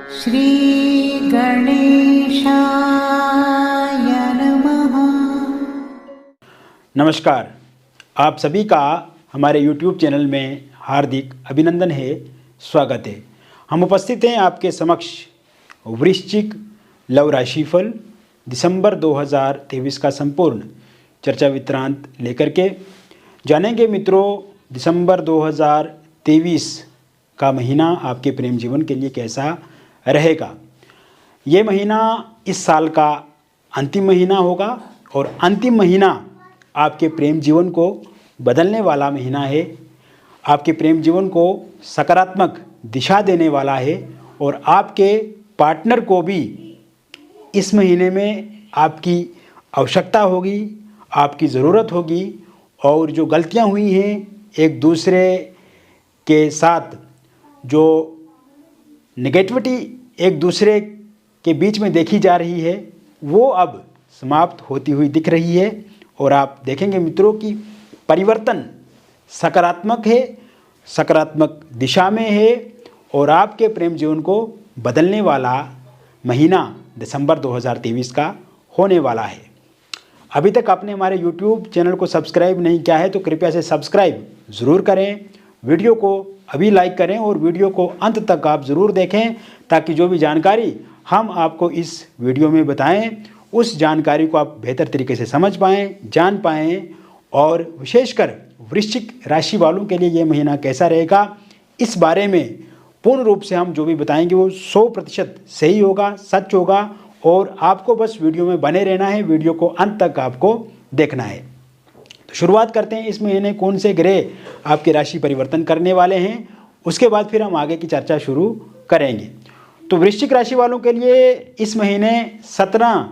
श्री गणेशाय नमः। नमस्कार, आप सभी का हमारे YouTube चैनल में हार्दिक अभिनंदन है, स्वागत है। हम उपस्थित हैं आपके समक्ष वृश्चिक लव राशिफल दिसंबर 2023 का संपूर्ण चर्चा विवरांत लेकर के जानेंगे। मित्रों, दिसंबर 2023 का महीना आपके प्रेम जीवन के लिए कैसा रहेगा। ये महीना इस साल का अंतिम महीना होगा और अंतिम महीना आपके प्रेम जीवन को बदलने वाला महीना है। आपके प्रेम जीवन को सकारात्मक दिशा देने वाला है और आपके पार्टनर को भी इस महीने में आपकी आवश्यकता होगी, आपकी ज़रूरत होगी और जो गलतियां हुई हैं, एक दूसरे के साथ जो नेगेटिविटी एक दूसरे के बीच में देखी जा रही है, वो अब समाप्त होती हुई दिख रही है। और आप देखेंगे मित्रों कि परिवर्तन सकारात्मक है, सकारात्मक दिशा में है और आपके प्रेम जीवन को बदलने वाला महीना दिसंबर 2023 का होने वाला है। अभी तक आपने हमारे YouTube चैनल को सब्सक्राइब नहीं किया है तो कृपया से सब्सक्राइब ज़रूर करें, वीडियो को अभी लाइक करें और वीडियो को अंत तक आप ज़रूर देखें ताकि जो भी जानकारी हम आपको इस वीडियो में बताएं उस जानकारी को आप बेहतर तरीके से समझ पाएँ, जान पाएँ। और विशेषकर वृश्चिक राशि वालों के लिए ये महीना कैसा रहेगा, इस बारे में पूर्ण रूप से हम जो भी बताएंगे वो 100% सही होगा, सच होगा और आपको बस वीडियो में बने रहना है, वीडियो को अंत तक आपको देखना है। तो शुरुआत करते हैं, इस महीने कौन से ग्रह आपकी राशि परिवर्तन करने वाले हैं, उसके बाद फिर हम आगे की चर्चा शुरू करेंगे। तो वृश्चिक राशि वालों के लिए इस महीने 17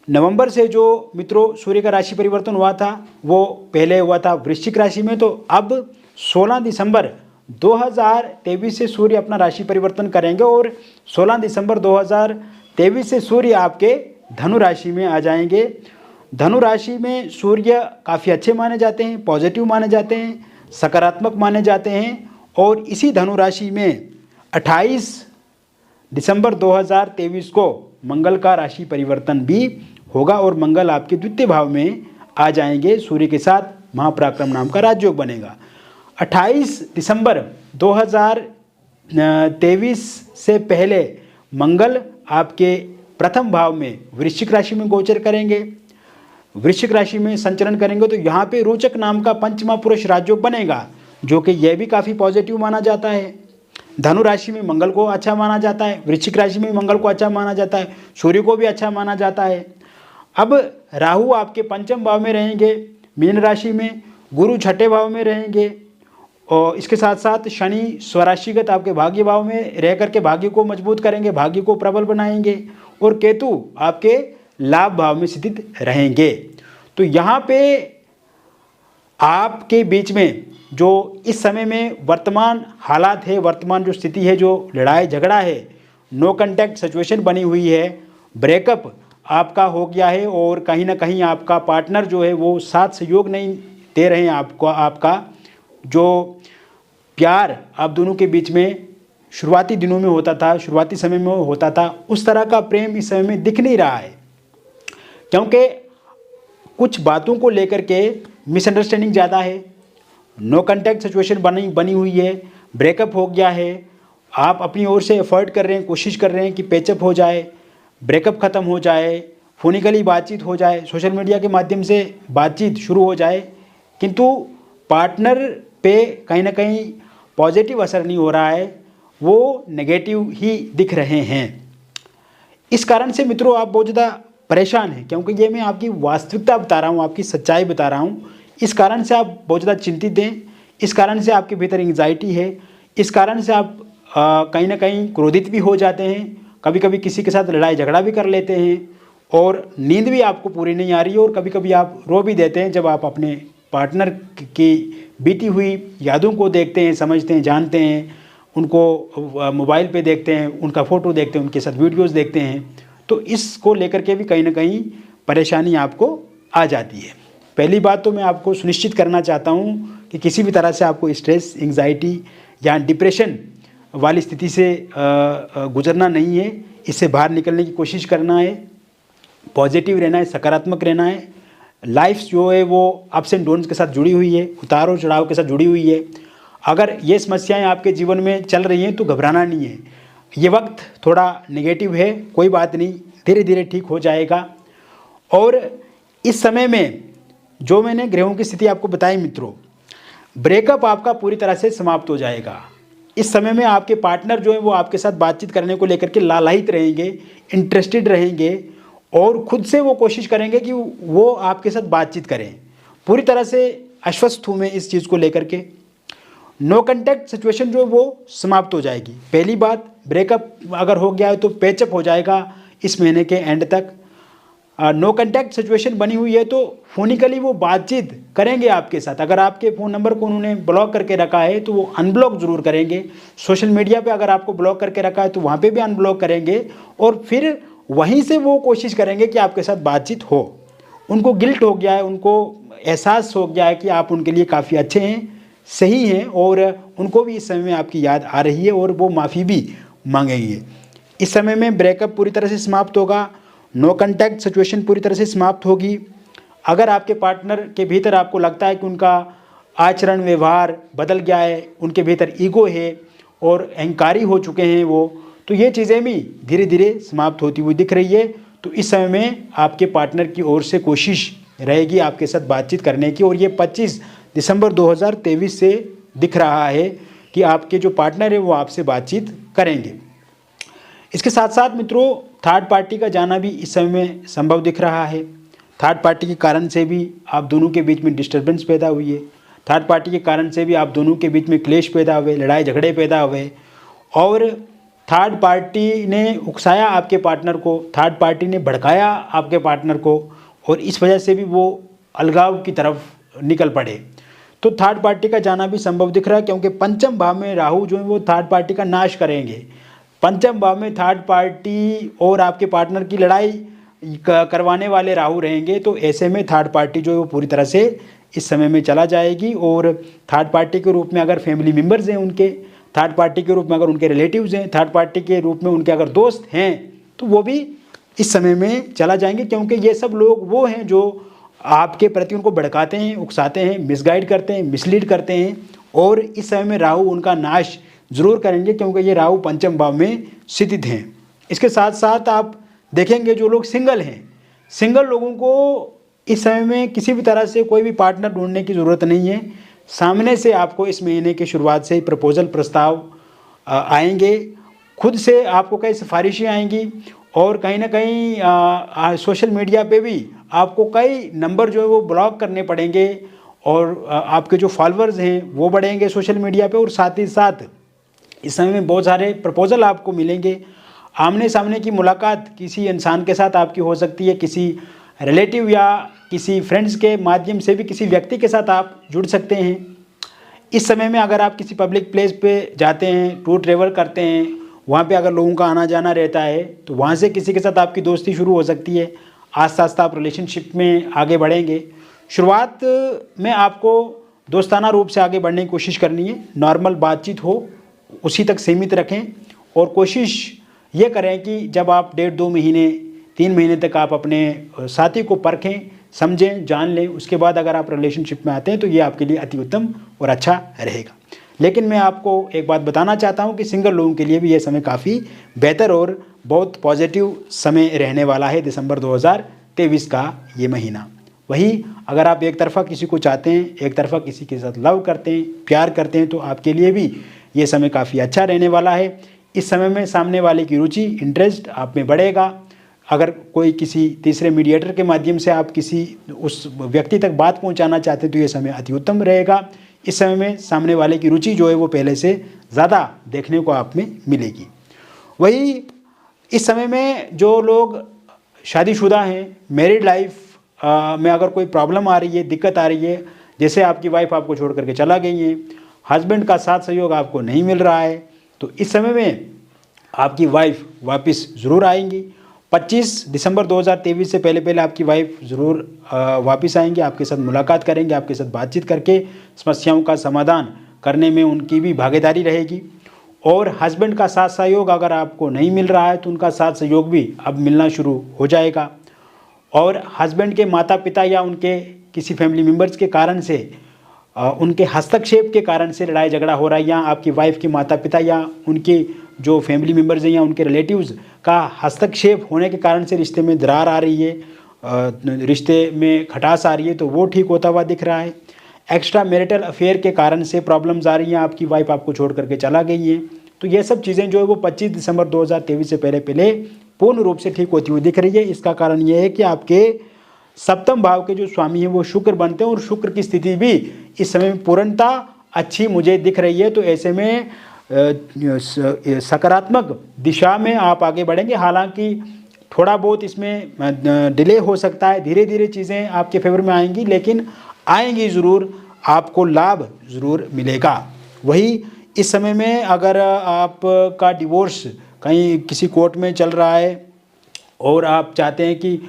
नवंबर से जो मित्रों सूर्य का राशि परिवर्तन हुआ था वो पहले हुआ था वृश्चिक राशि में, तो अब 16 दिसंबर 2023 से सूर्य अपना राशि परिवर्तन करेंगे और 16 दिसंबर 2023 से सूर्य आपके धनु राशि में आ जाएंगे। धनु राशि में सूर्य काफ़ी अच्छे माने जाते हैं, पॉजिटिव माने जाते हैं, सकारात्मक माने जाते हैं और इसी धनु राशि में 28 दिसंबर 2023 को मंगल का राशि परिवर्तन भी होगा और मंगल आपके द्वितीय भाव में आ जाएंगे। सूर्य के साथ महापराक्रम नाम का राजयोग बनेगा। 28 दिसंबर 2023 से पहले मंगल आपके प्रथम भाव में वृश्चिक राशि में गोचर करेंगे, वृश्चिक राशि में संचरण करेंगे। तो यहाँ पे रोचक नाम का पंचमा पुरुष राजयोग बनेगा जो कि यह भी काफ़ी पॉजिटिव माना जाता है। धनु राशि में मंगल को अच्छा माना जाता है, वृश्चिक राशि में मंगल को अच्छा माना जाता है, सूर्य को भी अच्छा माना जाता है। अब राहु आपके पंचम भाव में रहेंगे मीन राशि में, गुरु छठे भाव में रहेंगे और इसके साथ साथ शनि स्वराशिगत आपके भाग्य भाव में रह करके भाग्य को मजबूत करेंगे, भाग्य को प्रबल बनाएंगे और केतु आपके लाभ भाव में स्थित रहेंगे। तो यहाँ पे आपके बीच में जो इस समय में वर्तमान हालात है, वर्तमान जो स्थिति है, जो लड़ाई झगड़ा है, नो कांटेक्ट सिचुएशन बनी हुई है, ब्रेकअप आपका हो गया है और कहीं ना कहीं आपका पार्टनर जो है वो साथ सहयोग नहीं दे रहे हैं आपको। आपका जो प्यार आप दोनों के बीच में शुरुआती दिनों में होता था, शुरुआती समय में होता था, उस तरह का प्रेम इस समय में दिख नहीं रहा है क्योंकि कुछ बातों को लेकर के मिसअंडरस्टैंडिंग ज़्यादा है, नो कांटेक्ट सिचुएशन बनी हुई है, ब्रेकअप हो गया है। आप अपनी ओर से एफर्ट कर रहे हैं, कोशिश कर रहे हैं कि पैचअप हो जाए, ब्रेकअप ख़त्म हो जाए, फोनिकली बातचीत हो जाए, सोशल मीडिया के माध्यम से बातचीत शुरू हो जाए, किंतु पार्टनर पे कहीं ना कहीं पॉजिटिव असर नहीं हो रहा है, वो नेगेटिव ही दिख रहे हैं। इस कारण से मित्रों आप बहुत ज़्यादा परेशान हैं क्योंकि ये मैं आपकी वास्तविकता बता रहा हूँ, आपकी सच्चाई बता रहा हूँ। इस कारण से आप बहुत ज़्यादा चिंतित हैं, इस कारण से आपके भीतर एंग्जाइटी है, इस कारण से आप कहीं ना कहीं क्रोधित भी हो जाते हैं, कभी कभी किसी के साथ लड़ाई झगड़ा भी कर लेते हैं और नींद भी आपको पूरी नहीं आ रही है और कभी कभी आप रो भी देते हैं जब आप अपने पार्टनर की बीती हुई यादों को देखते हैं, समझते हैं, जानते हैं, उनको मोबाइल पे देखते हैं, उनका फ़ोटो देखते हैं, उनके साथ वीडियोज़ देखते हैं। तो इसको लेकर के भी कहीं ना कहीं परेशानी आपको आ जाती है। पहली बात तो मैं आपको सुनिश्चित करना चाहता हूँ कि किसी भी तरह से आपको स्ट्रेस, एंग्जाइटी या डिप्रेशन वाली स्थिति से गुजरना नहीं है, इससे बाहर निकलने की कोशिश करना है, पॉजिटिव रहना है, सकारात्मक रहना है। लाइफ जो है वो अप्स एंड डाउन्स के साथ जुड़ी हुई है, उतार और चढ़ाव के साथ जुड़ी हुई है। अगर ये समस्याएं आपके जीवन में चल रही हैं तो घबराना नहीं है। ये वक्त थोड़ा नेगेटिव है, कोई बात नहीं, धीरे धीरे ठीक हो जाएगा। और इस समय में जो मैंने ग्रहों की स्थिति आपको बताई मित्रों, ब्रेकअप आपका पूरी तरह से समाप्त हो जाएगा। इस समय में आपके पार्टनर जो है वो आपके साथ बातचीत करने को लेकर के लालायित रहेंगे, इंटरेस्टेड रहेंगे और खुद से वो कोशिश करेंगे कि वो आपके साथ बातचीत करें। पूरी तरह से आश्वस्त हूँ मैं इस चीज़ को लेकर के। नो कॉन्टैक्ट सिचुएशन जो वो समाप्त हो जाएगी। पहली बात, ब्रेकअप अगर हो गया है तो पैचअप हो जाएगा इस महीने के एंड तक। नो कॉन्टैक्ट सिचुएशन बनी हुई है तो फोनिकली वो बातचीत करेंगे आपके साथ। अगर आपके फ़ोन नंबर को उन्होंने ब्लॉक करके रखा है तो वो अनब्लॉक ज़रूर करेंगे। सोशल मीडिया पे अगर आपको ब्लॉक करके रखा है तो वहाँ पे भी अनब्लॉक करेंगे और फिर वहीं से वो कोशिश करेंगे कि आपके साथ बातचीत हो। उनको गिल्ट हो गया है, उनको एहसास हो गया है कि आप उनके लिए काफ़ी अच्छे हैं, सही हैं और उनको भी इस समय में आपकी याद आ रही है और वो माफ़ी भी मांगेंगे। इस समय में ब्रेकअप पूरी तरह से समाप्त होगा, नो कॉन्टैक्ट सिचुएशन पूरी तरह से समाप्त होगी। अगर आपके पार्टनर के भीतर आपको लगता है कि उनका आचरण व्यवहार बदल गया है, उनके भीतर ईगो है और अहंकारी हो चुके हैं वो, तो ये चीज़ें भी धीरे धीरे समाप्त होती हुई दिख रही है। तो इस समय में आपके पार्टनर की ओर से कोशिश रहेगी आपके साथ बातचीत करने की और ये 25 दिसंबर 2023 से दिख रहा है कि आपके जो पार्टनर है वो आपसे बातचीत करेंगे। इसके साथ साथ मित्रों, थर्ड पार्टी का जाना भी इस समय में संभव दिख रहा है। थर्ड पार्टी के कारण से भी आप दोनों के बीच में डिस्टर्बेंस पैदा हुई है। थर्ड पार्टी के कारण से भी आप दोनों के बीच में क्लेश पैदा हुए, लड़ाई झगड़े पैदा हुए और थर्ड पार्टी ने उकसाया आपके पार्टनर को, थर्ड पार्टी ने भड़काया आपके पार्टनर को और इस वजह से भी वो अलगाव की तरफ निकल पड़े। तो थर्ड पार्टी का जाना भी संभव दिख रहा है क्योंकि पंचम भाव में राहु जो है वो थर्ड पार्टी का नाश करेंगे। पंचम भाव में थर्ड पार्टी और आपके पार्टनर की लड़ाई करवाने वाले राहु रहेंगे। तो ऐसे में थर्ड पार्टी जो है वो पूरी तरह से इस समय में चला जाएगी और थर्ड पार्टी के रूप में अगर फैमिली मेम्बर्स हैं उनके, थर्ड पार्टी के रूप में अगर उनके रिलेटिव्स हैं, थर्ड पार्टी के रूप में उनके अगर दोस्त हैं तो वो भी इस समय में चला जाएंगे क्योंकि ये सब लोग वो हैं जो आपके प्रति उनको भड़काते हैं, उकसाते हैं, मिसगाइड करते हैं, मिसलीड करते हैं और इस समय में राहु उनका नाश जरूर करेंगे क्योंकि ये राहु पंचम भाव में स्थित हैं। इसके साथ साथ आप देखेंगे जो लोग सिंगल हैं, सिंगल लोगों को इस समय में किसी भी तरह से कोई भी पार्टनर ढूंढने की ज़रूरत नहीं है। सामने से आपको इस महीने की शुरुआत से ही प्रपोजल प्रस्ताव आएंगे, खुद से आपको कई सिफारिशें आएंगी और कहीं ना कहीं सोशल मीडिया पे भी आपको कई नंबर जो है वो ब्लॉक करने पड़ेंगे और आपके जो फॉलोअर्स हैं वो बढ़ेंगे सोशल मीडिया पे और साथ ही साथ इस समय में बहुत सारे प्रपोजल आपको मिलेंगे। आमने सामने की मुलाकात किसी इंसान के साथ आपकी हो सकती है, किसी रिलेटिव या किसी फ्रेंड्स के माध्यम से भी किसी व्यक्ति के साथ आप जुड़ सकते हैं। इस समय में अगर आप किसी पब्लिक प्लेस पे जाते हैं, टूर ट्रेवल करते हैं, वहाँ पे अगर लोगों का आना जाना रहता है तो वहाँ से किसी के साथ आपकी दोस्ती शुरू हो सकती है। आस्ता आस्ता आप रिलेशनशिप में आगे बढ़ेंगे। शुरुआत में आपको दोस्ताना रूप से आगे बढ़ने की कोशिश करनी है, नॉर्मल बातचीत हो उसी तक सीमित रखें और कोशिश ये करें कि जब आप 1.5-2 महीने 3 महीने तक आप अपने साथी को परखें, समझें, जान लें। उसके बाद अगर आप रिलेशनशिप में आते हैं तो ये आपके लिए अति उत्तम और अच्छा रहेगा। लेकिन मैं आपको एक बात बताना चाहता हूँ कि सिंगल लोगों के लिए भी ये समय काफ़ी बेहतर और बहुत पॉजिटिव समय रहने वाला है दिसंबर 2023 का ये महीना। वही अगर आप एक तरफ़ा किसी को चाहते हैं, एक तरफ़ा किसी के साथ लव करते हैं, प्यार करते हैं तो आपके लिए भी ये समय काफ़ी अच्छा रहने वाला है। इस समय में सामने वाले की रुचि, इंटरेस्ट आप में बढ़ेगा। अगर कोई किसी तीसरे मीडिएटर के माध्यम से आप किसी उस व्यक्ति तक बात पहुंचाना चाहते हैं तो ये समय अति उत्तम रहेगा। इस समय में सामने वाले की रुचि जो है वो पहले से ज़्यादा देखने को आप में मिलेगी। वही इस समय में जो लोग शादीशुदा हैं, मैरिड लाइफ में अगर कोई प्रॉब्लम आ रही है, दिक्कत आ रही है, जैसे आपकी वाइफ आपको छोड़ करके चला गई है, हस्बैंड का साथ सहयोग आपको नहीं मिल रहा है, तो इस समय में आपकी वाइफ वापस ज़रूर आएंगी। 25 दिसंबर 2023 से पहले पहले आपकी वाइफ ज़रूर वापस आएंगे, आपके साथ मुलाकात करेंगे, आपके साथ बातचीत करके समस्याओं का समाधान करने में उनकी भी भागीदारी रहेगी। और हस्बैंड का साथ सहयोग अगर आपको नहीं मिल रहा है तो उनका साथ सहयोग भी अब मिलना शुरू हो जाएगा। और हस्बैंड के माता पिता या उनके किसी फैमिली मेम्बर्स के कारण से उनके हस्तक्षेप के कारण से लड़ाई झगड़ा हो रहा है, या आपकी वाइफ के माता पिता या उनके जो फैमिली मेम्बर्स हैं या उनके रिलेटिव्स का हस्तक्षेप होने के कारण से रिश्ते में दरार आ रही है, रिश्ते में खटास आ रही है, तो वो ठीक होता हुआ दिख रहा है। एक्स्ट्रा मैरिटल अफेयर के कारण से प्रॉब्लम्स आ रही हैं, आपकी वाइफ आपको छोड़ करके चला गई है, तो ये सब चीज़ें जो है वो 25 दिसंबर 2023 से पहले पहले पूर्ण रूप से ठीक होती हुई दिख रही है। इसका कारण ये है कि आपके सप्तम भाव के जो स्वामी हैं वो शुक्र बनते हैं और शुक्र की स्थिति भी इस समय में पूर्णता अच्छी मुझे दिख रही है। तो ऐसे में सकारात्मक दिशा में आप आगे बढ़ेंगे। हालांकि थोड़ा बहुत इसमें डिले हो सकता है, धीरे धीरे चीज़ें आपके फेवर में आएंगी, लेकिन आएंगी ज़रूर, आपको लाभ ज़रूर मिलेगा। वही इस समय में अगर आपका डिवोर्स कहीं किसी कोर्ट में चल रहा है और आप चाहते हैं कि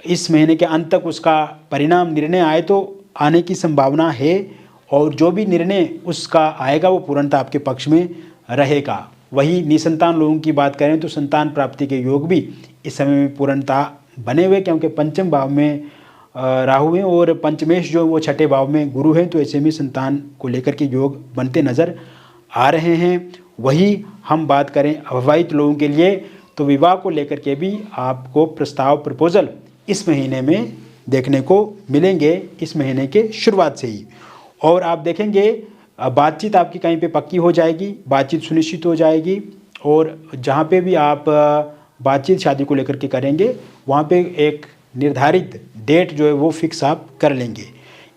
इस महीने के अंत तक उसका परिणाम निर्णय आए, तो आने की संभावना है, और जो भी निर्णय उसका आएगा वो पूर्णतः आपके पक्ष में रहेगा। वही निसंतान लोगों की बात करें तो संतान प्राप्ति के योग भी इस समय में पूर्णतः बने हुए, क्योंकि पंचम भाव में राहु हैं और पंचमेश जो वो छठे भाव में गुरु हैं, तो ऐसे में संतान को लेकर के योग बनते नज़र आ रहे हैं। वही हम बात करें अविवाहित लोगों के लिए, तो विवाह को लेकर के भी आपको प्रस्ताव प्रपोजल इस महीने में देखने को मिलेंगे, इस महीने के शुरुआत से ही। और आप देखेंगे बातचीत आपकी कहीं पे पक्की हो जाएगी, बातचीत सुनिश्चित हो जाएगी, और जहाँ पे भी आप बातचीत शादी को लेकर के करेंगे वहाँ पे एक निर्धारित डेट जो है वो फिक्स आप कर लेंगे।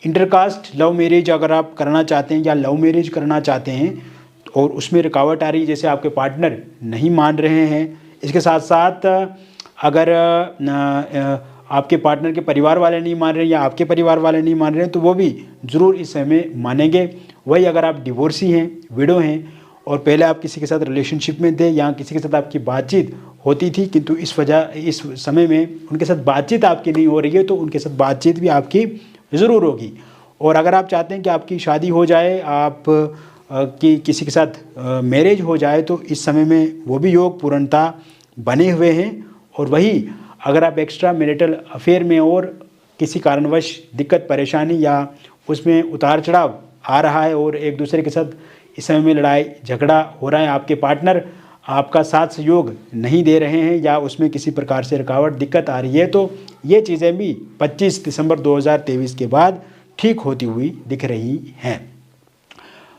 इंटरकास्ट लव मैरिज अगर आप करना चाहते हैं या लव मैरिज करना चाहते हैं और उसमें रुकावट आ रही है, जैसे आपके पार्टनर नहीं मान रहे हैं, इसके साथ साथ अगर आपके पार्टनर के परिवार वाले नहीं मान रहे हैं या आपके परिवार वाले नहीं मान रहे हैं, तो वो भी ज़रूर इस समय मानेंगे। वही अगर आप डिवोर्सी हैं, विडो हैं, और पहले आप किसी के साथ रिलेशनशिप में थे या किसी के साथ आपकी बातचीत होती थी, किंतु इस समय में उनके साथ बातचीत आपकी नहीं हो रही है, तो उनके साथ बातचीत भी आपकी ज़रूर होगी। और अगर आप चाहते हैं कि आपकी शादी हो जाए, आप कि किसी के साथ मैरिज हो जाए, तो इस समय में वो भी योग पूर्णता बने हुए हैं। और वही अगर आप एक्स्ट्रा मैरिटल अफेयर में और किसी कारणवश दिक्कत परेशानी या उसमें उतार चढ़ाव आ रहा है और एक दूसरे के साथ इस समय में लड़ाई झगड़ा हो रहा है, आपके पार्टनर आपका साथ सहयोग नहीं दे रहे हैं या उसमें किसी प्रकार से रुकावट दिक्कत आ रही है, तो ये चीज़ें भी 25 दिसंबर 2023 के बाद ठीक होती हुई दिख रही हैं।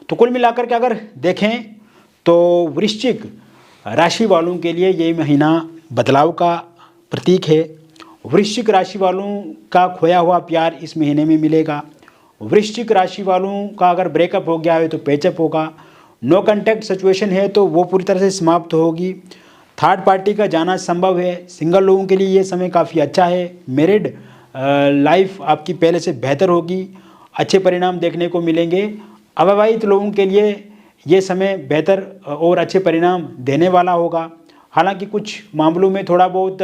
तो कुल मिलाकर के अगर देखें तो वृश्चिक राशि वालों के लिए ये महीना बदलाव का प्रतीक है। वृश्चिक राशि वालों का खोया हुआ प्यार इस महीने में मिलेगा। वृश्चिक राशि वालों का अगर ब्रेकअप हो गया है तो पैचअप होगा। नो कॉन्टैक्ट सिचुएशन है तो वो पूरी तरह से समाप्त होगी। थर्ड पार्टी का जाना संभव है। सिंगल लोगों के लिए ये समय काफ़ी अच्छा है। मैरिड लाइफ आपकी पहले से बेहतर होगी, अच्छे परिणाम देखने को मिलेंगे। अविवाहित लोगों के लिए ये समय बेहतर और अच्छे परिणाम देने वाला होगा। हालांकि कुछ मामलों में थोड़ा बहुत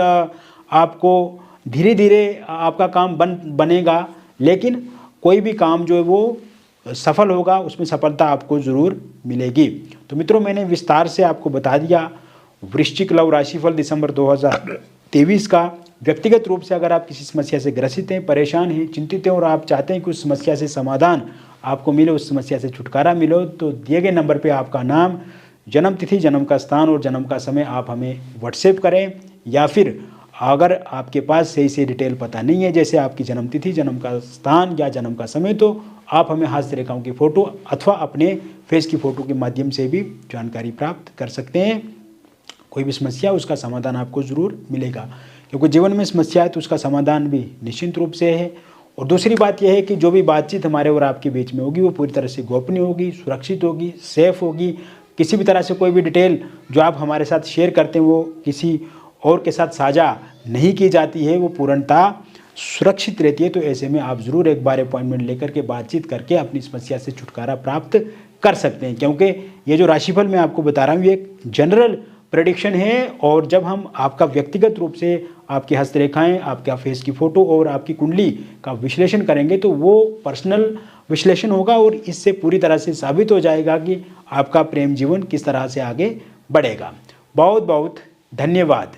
आपको धीरे धीरे आपका काम बनेगा, लेकिन कोई भी काम जो है वो सफल होगा, उसमें सफलता आपको ज़रूर मिलेगी। तो मित्रों, मैंने विस्तार से आपको बता दिया वृश्चिक लव राशिफल दिसंबर 2023 का। व्यक्तिगत रूप से अगर आप किसी समस्या से ग्रसित हैं, परेशान हैं, चिंतित हैं और आप चाहते हैं कि उस समस्या से समाधान आपको मिले, उस समस्या से छुटकारा मिले, तो दिए गए नंबर पे आपका नाम, जन्म तिथि, जन्म का स्थान और जन्म का समय आप हमें व्हाट्सएप करें, या फिर अगर आपके पास सही से डिटेल पता नहीं है, जैसे आपकी जन्म तिथि, जन्म का स्थान या जन्म का समय, तो आप हमें हास्य रेखाओं की फ़ोटो अथवा अपने फेस की फ़ोटो के माध्यम से भी जानकारी प्राप्त कर सकते हैं। कोई भी समस्या, उसका समाधान आपको ज़रूर मिलेगा, क्योंकि जीवन में समस्या है तो उसका समाधान भी निश्चित रूप से है। और दूसरी बात यह है कि जो भी बातचीत हमारे और आपके बीच में होगी वो पूरी तरह से गोपनीय होगी, सुरक्षित होगी, सेफ होगी। किसी भी तरह से कोई भी डिटेल जो आप हमारे साथ शेयर करते हैं वो किसी और के साथ साझा नहीं की जाती है, वो पूर्णतः सुरक्षित रहती है। तो ऐसे में आप ज़रूर एक बार अपॉइंटमेंट लेकर के बातचीत करके अपनी समस्या से छुटकारा प्राप्त कर सकते हैं, क्योंकि ये जो राशिफल मैं आपको बता रहा हूँ ये एक जनरल प्रेडिक्शन है। और जब हम आपका व्यक्तिगत रूप से आपकी हस्तरेखाएं, आपका फेस की फ़ोटो और आपकी कुंडली का विश्लेषण करेंगे तो वो पर्सनल विश्लेषण होगा और इससे पूरी तरह से साबित हो जाएगा कि आपका प्रेम जीवन किस तरह से आगे बढ़ेगा। बहुत बहुत धन्यवाद।